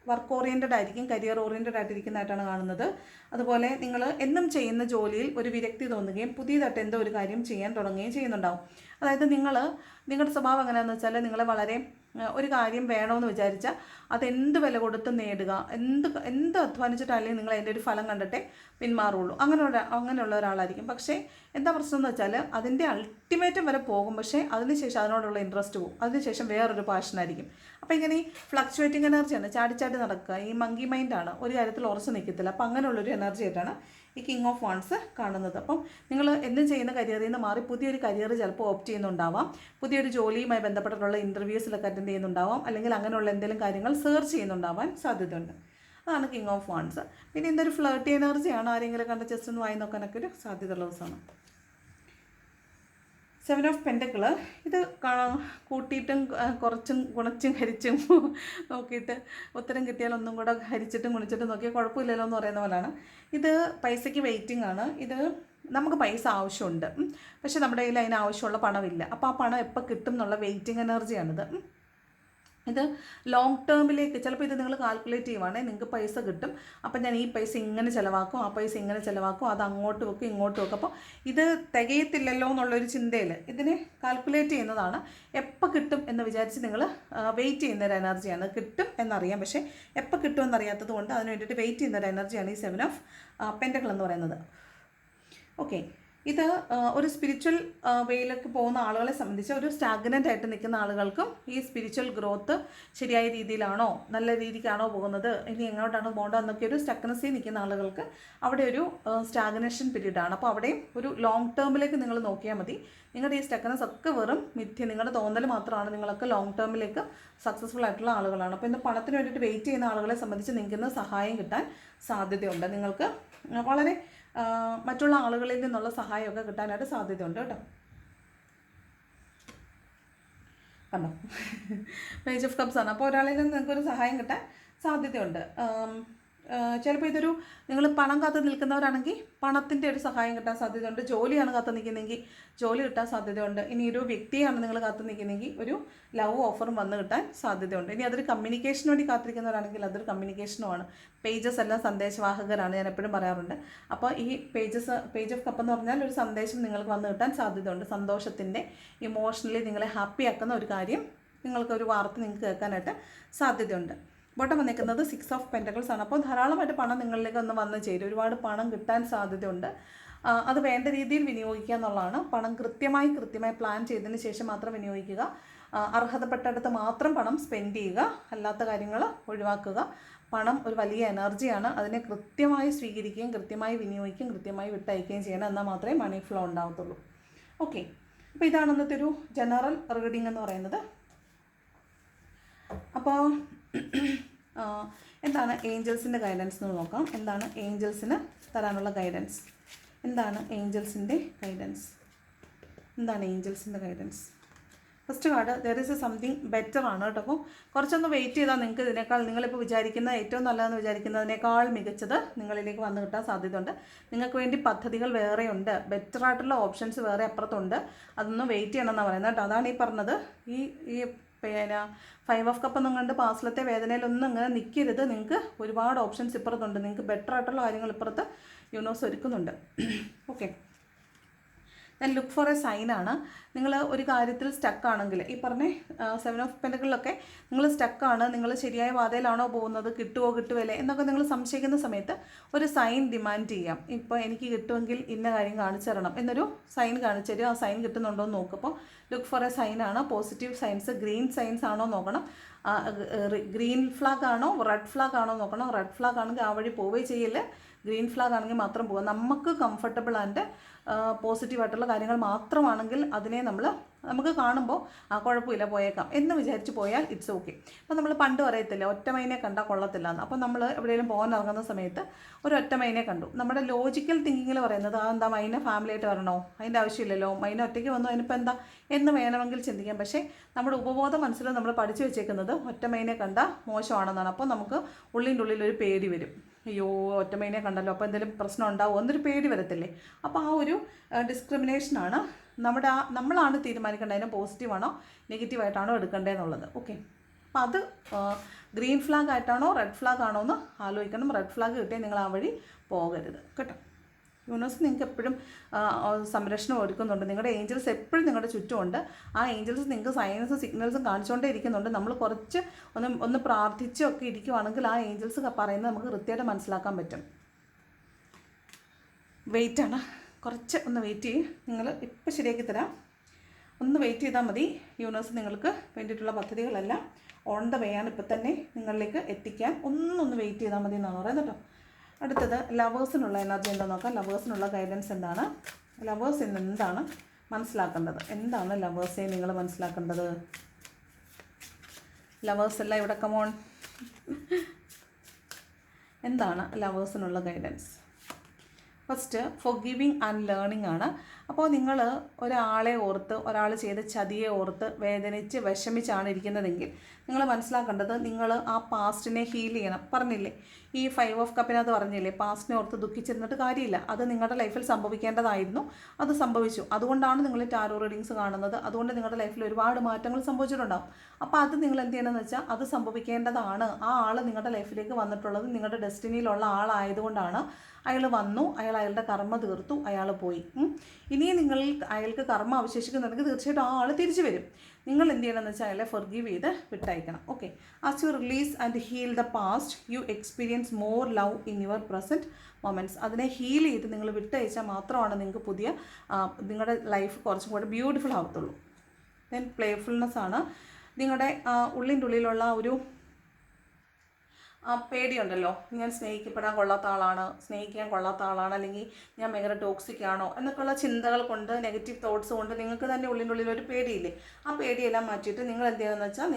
വർക്ക് ഓറിയൻറ്റഡ് ആയിരിക്കും, കരിയർ ഓറിയൻറ്റഡ് ആയിട്ടിരിക്കുന്നതായിട്ടാണ് കാണുന്നത്. അതുപോലെ നിങ്ങൾ എന്നും ചെയ്യുന്ന ജോലിയിൽ ഒരു വിരക്തി തോന്നുകയും പുതിയതായിട്ട് എന്തോ ഒരു കാര്യം ചെയ്യാൻ തുടങ്ങുകയും ചെയ്യുന്നുണ്ടാവും. അതായത് നിങ്ങളുടെ സ്വഭാവം എങ്ങനെയാണെന്ന് വെച്ചാൽ നിങ്ങൾ വളരെ ഒരു കാര്യം വേണമെന്ന് വിചാരിച്ചാൽ അതെന്ത് വില കൊടുത്ത് നേടുക, എന്ത് അധ്വാനിച്ചിട്ടാണെങ്കിൽ നിങ്ങൾ അതിൻ്റെ ഒരു ഫലം കണ്ടിട്ടേ പിന്മാറുള്ളൂ. അങ്ങനെയുള്ള ഒരാളായിരിക്കും. പക്ഷേ എന്താ പ്രശ്നം എന്ന് വെച്ചാൽ അതിൻ്റെ അൾട്ടിമേറ്റം വരെ പോകും, പക്ഷേ അതിനുശേഷം അതിനോടുള്ള ഇൻട്രസ്റ്റ് പോകും, അതിനുശേഷം വേറൊരു പാഷനായിരിക്കും. അപ്പോൾ ഇങ്ങനെ ഈ ഫ്ലക്ച്വേറ്റിംഗ് എനർജിയാണ്, ചാടി നടക്കുക, ഈ മങ്കി മൈൻഡാണ്, ഒരു കാര്യത്തിൽ ഉറച്ചു നിൽക്കത്തില്ല. അപ്പോൾ അങ്ങനെയുള്ളൊരു എനർജി ആയിട്ടാണ് ഈ കിങ് ഓഫ് വാൺസ് കാണുന്നത്. അപ്പം നിങ്ങൾ എന്നും ചെയ്യുന്ന കരിയറിൽ നിന്ന് മാറി പുതിയൊരു കരിയർ ചിലപ്പോൾ ഓപ്റ്റ് ചെയ്യുന്നുണ്ടാവാം, പുതിയൊരു ജോലിയുമായി ബന്ധപ്പെട്ടിട്ടുള്ള ഇൻ്റർവ്യൂസിലൊക്കെ അറ്റൻഡ് ചെയ്യുന്നുണ്ടാവാം, അല്ലെങ്കിൽ അങ്ങനെയുള്ള എന്തെങ്കിലും കാര്യങ്ങൾ സെർച്ച് ചെയ്യുന്നുണ്ടാവാൻ സാധ്യതയുണ്ട്. അതാണ് കിങ് ഓഫ് വാൺസ്. പിന്നെ ഇതൊരു ഫ്ലേർട്ടി എനർജിയാണ്, ആരെങ്കിലും കണ്ട ജസ്റ്റ് ഒന്ന് വായി നോക്കാനൊക്കെ ഒരു സാധ്യതയുള്ള ദിവസമാണ്. 7 ഓഫ് പെൻറ്റക്കിൾ ഇത് കൂട്ടിയിട്ടും കുറച്ചും ഗുണിച്ചും ഹരിച്ചും നോക്കിയിട്ട് ഉത്തരം കിട്ടിയാൽ ഒന്നും കൂടെ ഹരിച്ചിട്ടും ഗുണിച്ചിട്ടും നോക്കിയാൽ കുഴപ്പമില്ലല്ലോ എന്ന് പറയുന്ന പോലെയാണ്. ഇത് പൈസയ്ക്ക് വെയിറ്റിംഗ് ആണ്. ഇത് നമുക്ക് പൈസ ആവശ്യമുണ്ട്, പക്ഷെ നമ്മുടെ കയ്യിൽ അതിന് ആവശ്യമുള്ള പണമില്ല. അപ്പോൾ ആ പണം എപ്പോൾ കിട്ടും എന്നുള്ള വെയിറ്റിംഗ് എനർജിയാണിത്. ഇത് ലോങ് ടേമിലേക്ക് ചിലപ്പോൾ ഇത് നിങ്ങൾ കാൽക്കുലേറ്റ് ചെയ്യുവാണെങ്കിൽ നിങ്ങൾക്ക് പൈസ കിട്ടും. അപ്പം ഞാൻ ഈ പൈസ ഇങ്ങനെ ചിലവാക്കും, ആ പൈസ ഇങ്ങനെ ചിലവാക്കും, അത് അങ്ങോട്ട് വെക്കും ഇങ്ങോട്ട് വെക്കും. അപ്പോൾ ഇത് തികയത്തില്ലല്ലോ എന്നുള്ളൊരു ചിന്തയിൽ ഇതിനെ കാൽക്കുലേറ്റ് ചെയ്യുന്നതാണ്. എപ്പോൾ കിട്ടും എന്ന് വിചാരിച്ച് നിങ്ങൾ വെയിറ്റ് ചെയ്യുന്നൊരു എനർജിയാണ്. കിട്ടും എന്നറിയാം, പക്ഷേ എപ്പോൾ കിട്ടും എന്നറിയാത്തത് കൊണ്ട് അതിന് വേണ്ടിയിട്ട് വെയിറ്റ് ചെയ്യുന്നൊരു എനർജിയാണ് ഈ 7 ഓഫ് പെൻറ്റക്കിൾ എന്ന് പറയുന്നത്. ഓക്കെ, ഇത് ഒരു സ്പിരിച്വൽ വേയിലേക്ക് പോകുന്ന ആളുകളെ സംബന്ധിച്ച് ഒരു സ്റ്റാഗ്നൻ്റ് ആയിട്ട് നിൽക്കുന്ന ആളുകൾക്കും ഈ സ്പിരിച്വൽ ഗ്രോത്ത് ശരിയായ രീതിയിലാണോ നല്ല രീതിക്കാണോ പോകുന്നത്, ഇനി എങ്ങോട്ടാണോ പോകേണ്ടതെന്നൊക്കെ ഒരു സ്റ്റക്നസ്സിൽ നിൽക്കുന്ന ആളുകൾക്ക് അവിടെ ഒരു സ്റ്റാഗ്നേഷൻ പീരീഡാണ്. അപ്പോൾ അവിടെയും ഒരു ലോങ് ടേമിലേക്ക് നിങ്ങൾ നോക്കിയാൽ മതി. നിങ്ങളുടെ ഈ സ്റ്റക്നസ് ഒക്കെ വെറും മിഥ്യ, നിങ്ങളുടെ തോന്നൽ മാത്രമാണ്. നിങ്ങളൊക്കെ ലോങ് ടേമിലേക്ക് സക്സസ്ഫുൾ ആയിട്ടുള്ള ആളുകളാണ്. അപ്പോൾ ഇന്ന് പണത്തിന് വേണ്ടിയിട്ട് വെയിറ്റ് ചെയ്യുന്ന ആളുകളെ സംബന്ധിച്ച് നിങ്ങൾക്ക് ഇന്ന് സഹായം കിട്ടാൻ സാധ്യതയുണ്ട്. നിങ്ങൾക്ക് വളരെ മറ്റുള്ള ആളുകളിൽ നിന്നുള്ള സഹായമൊക്കെ കിട്ടാനായിട്ട് സാധ്യതയുണ്ട് കേട്ടോ. കണ്ടോ, പേജ് ഓഫ് കപ്സ് ആണ്. അപ്പോൾ ഒരാളിൽ നിന്ന് നിങ്ങൾക്കൊരു സഹായം കിട്ടാൻ സാധ്യതയുണ്ട്. ചിലപ്പോൾ ഇതൊരു നിങ്ങൾ പണം കാത്ത് നിൽക്കുന്നവരാണെങ്കിൽ പണത്തിൻ്റെ ഒരു സഹായം കിട്ടാൻ സാധ്യതയുണ്ട്. ജോലിയാണ് കാത്ത് നിൽക്കുന്നതെങ്കിൽ ജോലി കിട്ടാൻ സാധ്യതയുണ്ട്. ഇനി ഒരു വ്യക്തിയാണ് നിങ്ങൾ കാത്ത് നിൽക്കുന്നതെങ്കിൽ ഒരു ലവ് ഓഫറും വന്ന് കിട്ടാൻ സാധ്യതയുണ്ട്. ഇനി അതൊരു കമ്മ്യൂണിക്കേഷന് വേണ്ടി കാത്തിരിക്കുന്നവരാണെങ്കിൽ അതൊരു കമ്മ്യൂണിക്കേഷനുമാണ്. പേജസ് എല്ലാം സന്ദേശവാഹകരാണ്, ഞാൻ എപ്പോഴും പറയാറുണ്ട്. അപ്പോൾ ഈ പേജ് ഓഫ് കപ്പ് എന്ന് പറഞ്ഞാൽ ഒരു സന്ദേശം നിങ്ങൾക്ക് വന്ന് കിട്ടാൻ സാധ്യതയുണ്ട്. സന്തോഷത്തിൻ്റെ, ഇമോഷണലി നിങ്ങളെ ഹാപ്പി ആക്കുന്ന ഒരു കാര്യം, നിങ്ങൾക്കൊരു വാർത്ത നിങ്ങൾക്ക് കേൾക്കാനായിട്ട് സാധ്യതയുണ്ട്. ബോട്ടം വന്നിരിക്കുന്നത് 6 ഓഫ് പെൻറ്റക്കിൾസ് ആണ്. അപ്പോൾ ധാരാളമായിട്ട് പണം നിങ്ങളിലേക്ക് ഒന്ന് വന്ന് ചേരും. ഒരുപാട് പണം കിട്ടാൻ സാധ്യതയുണ്ട്. അത് വേണ്ട രീതിയിൽ വിനിയോഗിക്കുക എന്നുള്ളതാണ്. പണം കൃത്യമായി പ്ലാൻ ചെയ്തതിന് ശേഷം മാത്രം വിനിയോഗിക്കുക. അർഹതപ്പെട്ടടുത്ത് മാത്രം പണം സ്പെൻഡ് ചെയ്യുക, അല്ലാത്ത കാര്യങ്ങൾ ഒഴിവാക്കുക. പണം ഒരു വലിയ എനർജിയാണ്. അതിനെ കൃത്യമായി സ്വീകരിക്കുകയും കൃത്യമായി വിനിയോഗിക്കുകയും കൃത്യമായി വിട്ടയക്കുകയും ചെയ്യണം. എന്നാൽ മാത്രമേ മണി ഫ്ലോ ഉണ്ടാകത്തുള്ളൂ. ഓക്കെ, അപ്പോൾ ഇതാണ് ഇന്നത്തെ ഒരു ജനറൽ റീഡിംഗ് എന്ന് പറയുന്നത്. അപ്പോൾ എന്താണ് ഏഞ്ചൽസിൻ്റെ ഗൈഡൻസ് എന്ന് നോക്കാം. എന്താണ് ഏഞ്ചൽസിന് തരാനുള്ള ഗൈഡൻസ്? എന്താണ് ഏഞ്ചൽസിൻ്റെ guidance? First card there is a something better ആണ് കേട്ടോ. അപ്പോൾ കുറച്ചൊന്ന് വെയിറ്റ് ചെയ്താൽ നിങ്ങൾക്ക് ഇതിനേക്കാൾ, നിങ്ങളിപ്പോൾ വിചാരിക്കുന്ന ഏറ്റവും നല്ലതെന്ന് വിചാരിക്കുന്നതിനേക്കാൾ മികച്ചത് നിങ്ങളിലേക്ക് വന്നു കിട്ടാൻ സാധ്യതയുണ്ട്. നിങ്ങൾക്ക് വേണ്ടി പദ്ധതികൾ വേറെയുണ്ട്, ബെറ്റർ ആയിട്ടുള്ള ഓപ്ഷൻസ് വേറെ അപ്പുറത്തുണ്ട്. അതൊന്ന് വെയിറ്റ് ചെയ്യണമെന്നാണ് പറയുന്നത് കേട്ടോ. അതാണ് ഈ പറഞ്ഞത്. ഈ 5 ഓഫ് കപ്പ് എന്നും കണ്ട് പാസ്റ്റിലത്തെ വേദനയിലൊന്നും ഇങ്ങനെ നിൽക്കരുത്. നിങ്ങൾക്ക് ഒരുപാട് ഓപ്ഷൻസ് ഇപ്പുറത്തുണ്ട്. നിങ്ങൾക്ക് ബെറ്റർ ആയിട്ടുള്ള കാര്യങ്ങൾ ഇപ്പുറത്ത് യൂണിവേഴ്സ് ഒരുക്കുന്നുണ്ട്. Okay, then look for a സൈനാണ്. നിങ്ങൾ ഒരു കാര്യത്തിൽ സ്റ്റക്കാണെങ്കിൽ, ഈ പറഞ്ഞ 7 ഓഫ് പെൻറ്റക്കിളിലൊക്കെ നിങ്ങൾ സ്റ്റക്കാണ്, നിങ്ങൾ ശരിയായ പാതയിലാണോ പോകുന്നത്, കിട്ടുമോ കിട്ടുമല്ലേ എന്നൊക്കെ നിങ്ങൾ സംശയിക്കുന്ന സമയത്ത് ഒരു സൈൻ ഡിമാൻഡ് ചെയ്യാം. ഇപ്പോൾ എനിക്ക് കിട്ടുമെങ്കിൽ ഇന്ന കാര്യം കാണിച്ചു തരണം എന്നൊരു സൈൻ കാണിച്ചു തരും. ആ സൈൻ കിട്ടുന്നുണ്ടോ എന്ന് നോക്കുമ്പോൾ ലുക്ക് ഫോർ എ സൈനാണ്. പോസിറ്റീവ് സൈൻസ്, ഗ്രീൻ സൈൻസ് ആണോ നോക്കണം, ഗ്രീൻ ഫ്ലാഗ് ആണോ റെഡ് ഫ്ലാഗ് ആണോ നോക്കണം. റെഡ് ഫ്ലാഗ് ആണെങ്കിൽ ആ വഴി പോവുകയും ചെയ്യില്ല, ഗ്രീൻ ഫ്ലാഗ് ആണെങ്കിൽ മാത്രം പോകുക. നമുക്ക് കംഫർട്ടബിൾ ആൻഡ് പോസിറ്റീവായിട്ടുള്ള കാര്യങ്ങൾ മാത്രമാണെങ്കിൽ അതിനെ നമുക്ക് കാണുമ്പോൾ കുഴപ്പമില്ല പോയേക്കാം എന്ന് വിചാരിച്ച് പോയാൽ ഇറ്റ്സ് ഓക്കെ. അപ്പോൾ നമ്മൾ പണ്ട് പറയത്തില്ല ഒറ്റ മൈനെ കണ്ടാൽ കൊള്ളത്തില്ല എന്ന്. അപ്പോൾ നമ്മൾ എവിടെയെങ്കിലും പോകാൻ ഇറങ്ങുന്ന സമയത്ത് ഒരു ഒറ്റ മൈനെ കണ്ടു, നമ്മുടെ ലോജിക്കൽ തിങ്കിങ്ങിൽ പറയുന്നത് എന്താ, മൈനെ ഫാമിലിയായിട്ട് വരണോ, അതിൻ്റെ ആവശ്യമില്ലല്ലോ, മൈന ഒറ്റയ്ക്ക് വന്നു അതിനിപ്പോൾ എന്താ എന്ന് വേണമെങ്കിൽ ചിന്തിക്കാം. പക്ഷേ നമ്മുടെ ഉപബോധ മനസ്സിൽ നമ്മൾ പഠിച്ചു വെച്ചേക്കുന്നത് ഒറ്റ മൈനെ കണ്ടാൽ മോശമാണെന്നാണ്. അപ്പോൾ നമുക്ക് ഉള്ളിൻ്റെ ഉള്ളിൽ ഒരു പേടി വരും. അയ്യോ ഒറ്റമൈനെ കണ്ടല്ലോ, അപ്പോൾ എന്തെങ്കിലും പ്രശ്നം ഉണ്ടാവും എന്നൊരു പേടി വരത്തില്ലേ. അപ്പോൾ ആ ഒരു ഡിസ്ക്രിമിനേഷനാണ് നമ്മളാണ് തീരുമാനിക്കേണ്ടത് അതിനെ പോസിറ്റീവാണോ നെഗറ്റീവായിട്ടാണോ എടുക്കേണ്ടതെന്നുള്ളത്. ഓക്കെ, അപ്പോൾ അത് ഗ്രീൻ ഫ്ലാഗ് ആയിട്ടാണോ റെഡ് ഫ്ലാഗ് ആണോ എന്ന് ആലോചിക്കണം. റെഡ് ഫ്ലാഗ് കിട്ടിയാൽ നിങ്ങൾ ആ വഴി പോകരുത് കേട്ടോ. യൂണിവേഴ്സ് നിങ്ങൾക്ക് എപ്പോഴും സംരക്ഷണം ഒരുക്കുന്നുണ്ട്. നിങ്ങളുടെ ഏഞ്ചൽസ് എപ്പോഴും നിങ്ങളുടെ ചുറ്റുമുണ്ട്. ആ ഏഞ്ചൽസ് നിങ്ങൾക്ക് സൈൻസും സിഗ്നൽസും കാണിച്ചുകൊണ്ടേ ഇരിക്കുന്നുണ്ട്. നമ്മൾ കുറച്ച് ഒന്ന് പ്രാർത്ഥിച്ചൊക്കെ ഇരിക്കുവാണെങ്കിൽ ആ ഏഞ്ചൽസ് പറയുന്നത് നമുക്ക് കൃത്യമായിട്ട് മനസ്സിലാക്കാൻ പറ്റും. വെയിറ്റാണ്, കുറച്ച് ഒന്ന് വെയിറ്റ് ചെയ്യും. നിങ്ങൾ ഇപ്പം ശരിയാക്കി തരാം, ഒന്ന് വെയിറ്റ് ചെയ്താൽ മതി. യൂണിവേഴ്സ് നിങ്ങൾക്ക് വേണ്ടിയിട്ടുള്ള പദ്ധതികളെല്ലാം ഓൺ ദ വേ ആണ്, ഇപ്പം തന്നെ നിങ്ങളിലേക്ക് എത്തിക്കാൻ. ഒന്ന് വെയിറ്റ് ചെയ്താൽ മതി എന്നാണ് പറയുന്നത് കേട്ടോ. അടുത്തത് ലവേഴ്സിനുള്ള എനർജി എന്താണെന്ന് നോക്കാം. ലവേഴ്സിനുള്ള ഗൈഡൻസ് എന്താണ്? ലവേഴ്സ് ഇന്ന് എന്താണ് മനസ്സിലാക്കേണ്ടത്? എന്താണ് ലവേഴ്സെ നിങ്ങൾ മനസ്സിലാക്കേണ്ടത്? ലവേഴ്സ് എല്ലാം ഇവിടെ കമോൺ. എന്താണ് ലവേഴ്സിനുള്ള ഗൈഡൻസ്? ഫസ്റ്റ് ഫോർഗിവിങ് ആൻഡ് ലേണിംഗ് ആണ്. അപ്പോൾ നിങ്ങൾ ഒരാളെ ഓർത്ത്, ഒരാൾ ചെയ്ത ചതിയെ ഓർത്ത് വേദനിച്ച് വിഷമിച്ചാണ് ഇരിക്കുന്നതെങ്കിൽ നിങ്ങൾ മനസ്സിലാക്കേണ്ടത്, നിങ്ങൾ ആ പാസ്റ്റിനെ ഹീൽ ചെയ്യണം. പറഞ്ഞില്ലേ, ഈ 5 ഓഫ് കപ്പിനകത്ത് പറഞ്ഞില്ലേ, പാസ്റ്റിനെ ഓർത്ത് ദുഃഖിച്ചിരുന്നിട്ട് കാര്യമില്ല. അത് നിങ്ങളുടെ ലൈഫിൽ സംഭവിക്കേണ്ടതായിരുന്നു, അത് സംഭവിച്ചു. അതുകൊണ്ടാണ് നിങ്ങൾ ടാരോ റീഡിങ്സ് കാണുന്നത്. അതുകൊണ്ട് നിങ്ങളുടെ ലൈഫിൽ ഒരുപാട് മാറ്റങ്ങൾ സംഭവിച്ചിട്ടുണ്ടാകും. അപ്പോൾ അത് നിങ്ങൾ എന്ത് ചെയ്യണമെന്ന് വെച്ചാൽ, അത് സംഭവിക്കേണ്ടതാണ്. ആ ആൾ നിങ്ങളുടെ ലൈഫിലേക്ക് വന്നിട്ടുള്ളത് നിങ്ങളുടെ ഡെസ്റ്റിനിയിലുള്ള ആളായതുകൊണ്ടാണ്. അയാൾ വന്നു, അയാളുടെ കർമ്മ തീർത്തു, അയാൾ പോയി. ഇനിയും നിങ്ങൾ അയാൾക്ക് കർമ്മ അവശേഷിക്കുന്നുണ്ടെങ്കിൽ തീർച്ചയായിട്ടും ആ ആൾ തിരിച്ചു വരും. നിങ്ങൾ എന്ത് ചെയ്യണമെന്ന് വെച്ചാൽ അയാളെ ഫൊർഗീവ് ചെയ്ത് വിട്ടയക്കണം. Okay. As you release and heal the past, you experience more love in your present moments. അതിനെ ഹീൽ ചെയ്ത് നിങ്ങൾ വിട്ടയച്ചാൽ മാത്രമാണ് നിങ്ങൾക്ക് പുതിയ നിങ്ങളുടെ ലൈഫ് കുറച്ചും കൂടെ ബ്യൂട്ടിഫുൾ ആവത്തുള്ളൂ. ദെൻ പ്ലേഫുൾനെസ് ആണ് നിങ്ങളുടെ ഉള്ളിൻ്റെ ഉള്ളിലുള്ള ഒരു പേടിയുണ്ടല്ലോ, ഞാൻ സ്നേഹിക്കപ്പെടാൻ കൊള്ളാത്ത ആളാണ്, സ്നേഹിക്കാൻ കൊള്ളാത്ത ആളാണ്, അല്ലെങ്കിൽ ഞാൻ ഭയങ്കര ടോക്സിക് ആണോ എന്നൊക്കെയുള്ള ചിന്തകൾ കൊണ്ട്, നെഗറ്റീവ് തോട്ട്സ് കൊണ്ട് നിങ്ങൾക്ക് തന്നെ ഉള്ളിൻ്റെ ഉള്ളിൽ ഒരു പേടിയില്ലേ. ആ പേടിയെല്ലാം മാറ്റിയിട്ട് നിങ്ങൾ എന്ത് ചെയ്യണമെന്ന് വെച്ചാൽ,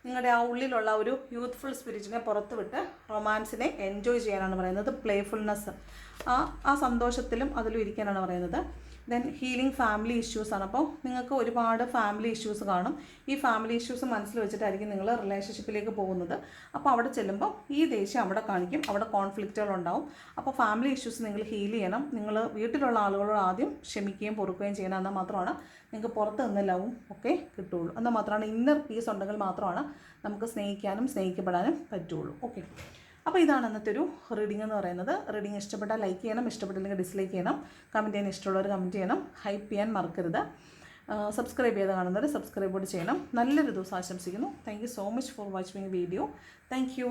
നിങ്ങളുടെ ആ ഉള്ളിലുള്ള ഒരു യൂത്ത്ഫുൾ സ്പിരിറ്റിനെ പുറത്ത് വിട്ട് റൊമാൻസിനെ എൻജോയ് ചെയ്യാനാണ് പറയുന്നത്. പ്ലേഫുൾനെസ്, ആ സന്തോഷത്തിലും അതിലും ഇരിക്കാനാണ് പറയുന്നത്. ദെൻ ഹീലിംഗ് ഫാമിലി ഇഷ്യൂസാണ്. അപ്പോൾ നിങ്ങൾക്ക് ഒരുപാട് ഫാമിലി ഇഷ്യൂസ് കാണും. ഈ ഫാമിലി ഇഷ്യൂസ് മനസ്സിൽ വെച്ചിട്ടായിരിക്കും നിങ്ങൾ റിലേഷൻഷിപ്പിലേക്ക് പോകുന്നത്. അപ്പോൾ അവിടെ ചെല്ലുമ്പോൾ ഈ ദേഷ്യം അവിടെ കാണിക്കും, അവിടെ കോൺഫ്ലിക്റ്റുകളുണ്ടാവും. അപ്പോൾ ഫാമിലി ഇഷ്യൂസ് നിങ്ങൾ ഹീൽ ചെയ്യണം. നിങ്ങൾ വീട്ടിലുള്ള ആളുകളോട് ആദ്യം ക്ഷമിക്കുകയും പൊറുക്കുകയും ചെയ്യണം. എന്നാൽ മാത്രമാണ് നിങ്ങൾക്ക് പുറത്ത് നിന്ന് ലവും ഒക്കെ കിട്ടുകയുള്ളൂ. എന്നാൽ മാത്രമാണ് ഇന്നർ പീസ് ഉണ്ടെങ്കിൽ മാത്രമാണ് നമുക്ക് സ്നേഹിക്കാനും സ്നേഹിക്കപ്പെടാനും പറ്റുള്ളൂ. ഓക്കെ. അപ്പോൾ ഇതാണ് ഇന്നത്തെ ഒരു റീഡിംഗ് എന്ന് പറയുന്നത്. റീഡിംഗ് ഇഷ്ടപ്പെട്ടാൽ ലൈക്ക് ചെയ്യണം, ഇഷ്ടപ്പെട്ടില്ലെങ്കിൽ ഡിസ്ലൈക്ക് ചെയ്യണം. കമൻറ്റ് ചെയ്യാൻ ഇഷ്ടമുള്ളവർ കമൻറ്റ് ചെയ്യണം. ഹൈപ്പ് ചെയ്യാൻ മറക്കരുത്. സബ്സ്ക്രൈബ് ചെയ്ത് കാണുന്നവർ സബ്സ്ക്രൈബ് കൂടി ചെയ്യണം. നല്ലൊരു ദിവസം ആശംസിക്കുന്നു. Thank you so much for watching video. Thank you.